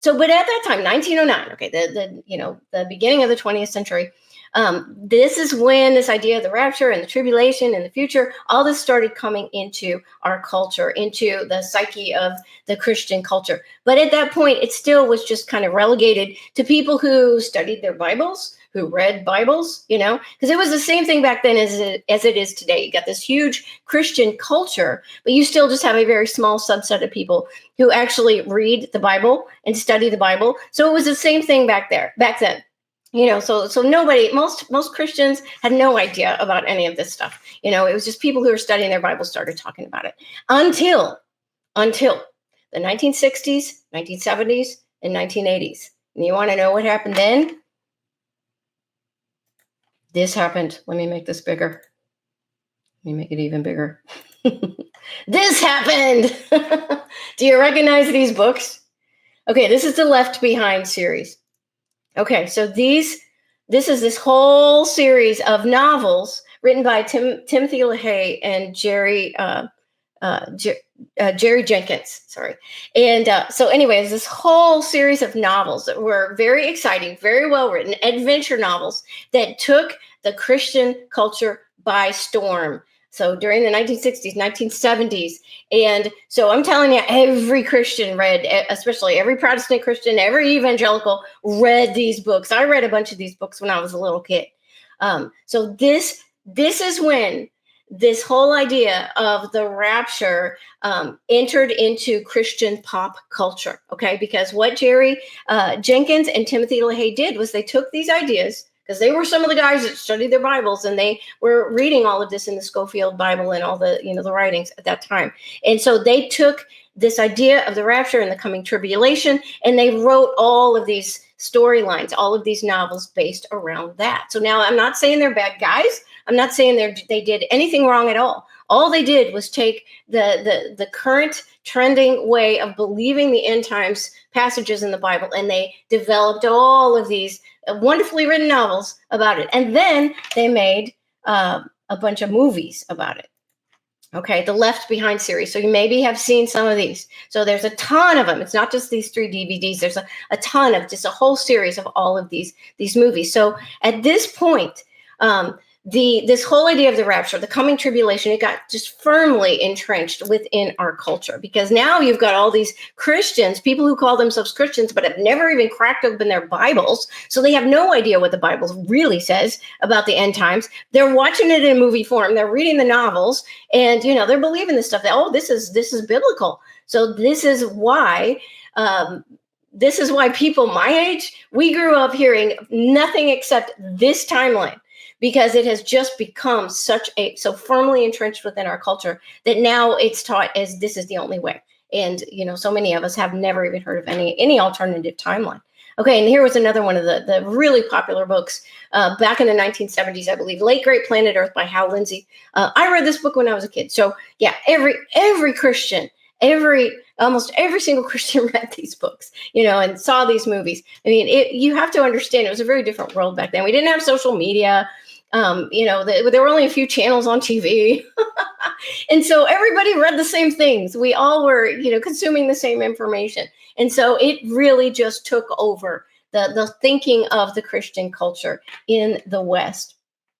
but at that time, 1909, okay, the beginning of the 20th century, this is when this idea of the rapture and the tribulation and the future, all this started coming into our culture, into the psyche of the Christian culture. But at that point, it still was just kind of relegated to people who studied their Bibles, who read Bibles, because it was the same thing back then as it is today. You got this huge Christian culture, but you still just have a very small subset of people who actually read the Bible and study the Bible. So it was the same thing back then. So nobody, most Christians had no idea about any of this stuff. It was just people who were studying their Bible started talking about it until the 1960s, 1970s, and 1980s. And you want to know what happened then? This happened. Let me make this bigger. Let me make it even bigger. This happened. Do you recognize these books? Okay, this is the Left Behind series. Okay, so this is this whole series of novels written by Timothy LaHaye and Jerry Jenkins. Sorry. And so anyways, this whole series of novels that were very exciting, very well written, adventure novels that took the Christian culture by storm. So during the 1960s, 1970s. And so I'm telling you, every Christian read, especially every Protestant Christian, every evangelical read these books. I read a bunch of these books when I was a little kid. So this is when this whole idea of the rapture entered into Christian pop culture, okay? Because what Jerry Jenkins and Timothy LaHaye did was they took these ideas, because they were some of the guys that studied their Bibles, and they were reading all of this in the Schofield Bible and all the, the writings at that time. And so they took this idea of the rapture and the coming tribulation, and they wrote all of these storylines, all of these novels based around that. So now I'm not saying they're bad guys. I'm not saying they did anything wrong at all. All they did was take the current trending way of believing the end times passages in the Bible, and they developed all of these wonderfully written novels about it. And then they made a bunch of movies about it. Okay, the Left Behind series. So you maybe have seen some of these. So there's a ton of them. It's not just these 3 DVDs. There's a ton of, just a whole series of all of these movies. So at this point, this whole idea of the rapture, the coming tribulation, it got just firmly entrenched within our culture, because now you've got all these Christians, people who call themselves Christians, but have never even cracked open their Bibles. So they have no idea what the Bible really says about the end times. They're watching it in movie form. They're reading the novels, and, they're believing this stuff that, this is biblical. So this is why people my age, we grew up hearing nothing except this timeline, because it has just become so firmly entrenched within our culture that now it's taught as this is the only way. And, so many of us have never even heard of any alternative timeline. Okay, and here was another one of the really popular books back in the 1970s, I believe, Late Great Planet Earth by Hal Lindsey. I read this book when I was a kid. So yeah, every Christian, almost every single Christian read these books, and saw these movies. I mean, you have to understand, it was a very different world back then. We didn't have social media. There were only a few channels on TV. And so everybody read the same things. We all were, consuming the same information. And so it really just took over the thinking of the Christian culture in the West.